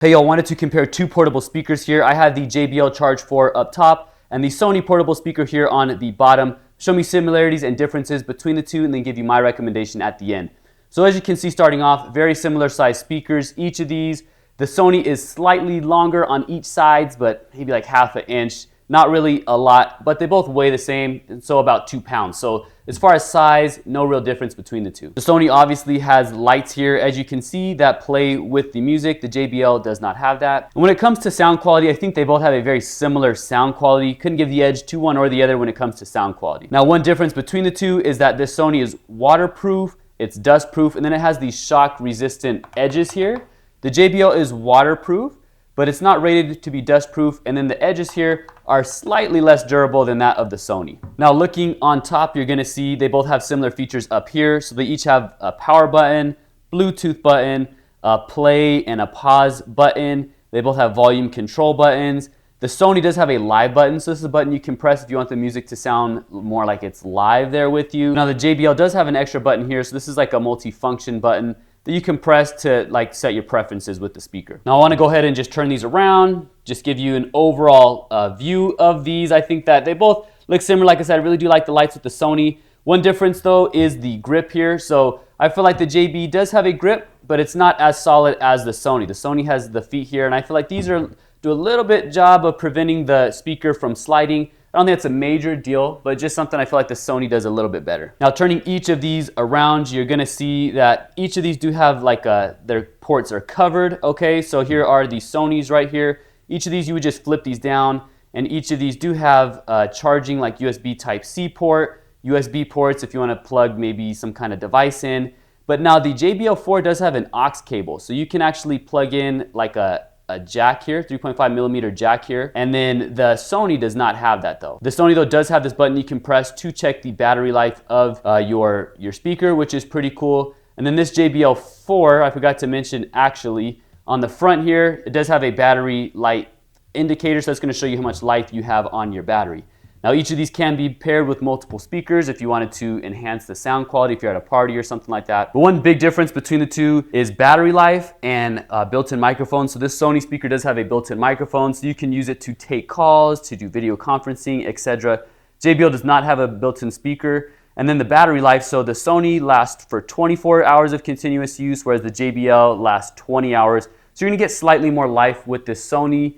Hey y'all, wanted to compare two portable speakers here. I have the JBL Charge 4 up top and the Sony portable speaker here on the bottom. Show me similarities and differences between the two and then give you my recommendation at the end. So as you can see, starting off, very similar size speakers. Each of these, the Sony is slightly longer on each sides, but maybe like half an inch. Not really a lot, but they both weigh the same, and so about 2 pounds. So as far as size, no real difference between the two. The Sony obviously has lights here, as you can see, that play with the music. The JBL does not have that. And when it comes to sound quality, I think they both have a very similar sound quality. Couldn't give the edge to one or the other when it comes to sound quality. Now, one difference between the two is that this Sony is waterproof, it's dustproof, and then it has these shock-resistant edges here. The JBL is waterproof, but it's not rated to be dustproof, and then the edges here are slightly less durable than that of the Sony. Now looking on top, you're gonna see they both have similar features up here. So they each have a power button, Bluetooth button, a play and a pause button. They both have volume control buttons. The Sony does have a live button, so this is a button you can press if you want the music to sound more like it's live there with you. Now the JBL does have an extra button here, so this is like a multi-function button that you can press to like set your preferences with the speaker. Now I want to go ahead and just turn these around, just give you an overall view of these. I think that they both look similar. Like I said, I really do like the lights with the Sony. One difference though is the grip here. So I feel like the JB does have a grip, but it's not as solid as the Sony. The Sony has the feet here, and I feel like these do a little bit job of preventing the speaker from sliding. I don't think it's a major deal, but just something I feel like the Sony does a little bit better. Now turning each of these around, you're gonna see that each of these do have like their ports are covered, okay? So here are the Sonys right here. Each of these, you would just flip these down, and each of these do have charging like USB Type-C port, USB ports if you wanna plug maybe some kind of device in. But now the JBL 4 does have an aux cable, so you can actually plug in like a jack here, 3.5 millimeter jack here, and then the Sony does not have that though. The Sony though does have this button you can press to check the battery life of your speaker, which is pretty cool. And then this JBL 4, I forgot to mention actually, on the front here, it does have a battery light indicator, so it's going to show you how much life you have on your battery. Now each of these can be paired with multiple speakers if you wanted to enhance the sound quality if you're at a party or something like that. But one big difference between the two is battery life and built-in microphone. So this Sony speaker does have a built-in microphone, so you can use it to take calls, to do video conferencing, etc. JBL does not have a built-in speaker. And then the battery life, so the Sony lasts for 24 hours of continuous use, whereas the JBL lasts 20 hours. So you're gonna get slightly more life with this Sony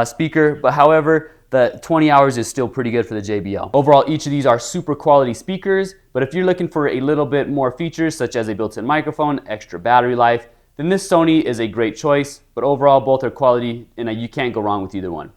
speaker, but however, the 20 hours is still pretty good for the JBL. Overall, each of these are super quality speakers, but if you're looking for a little bit more features, such as a built-in microphone, extra battery life, then this Sony is a great choice, but overall, both are quality, and you can't go wrong with either one.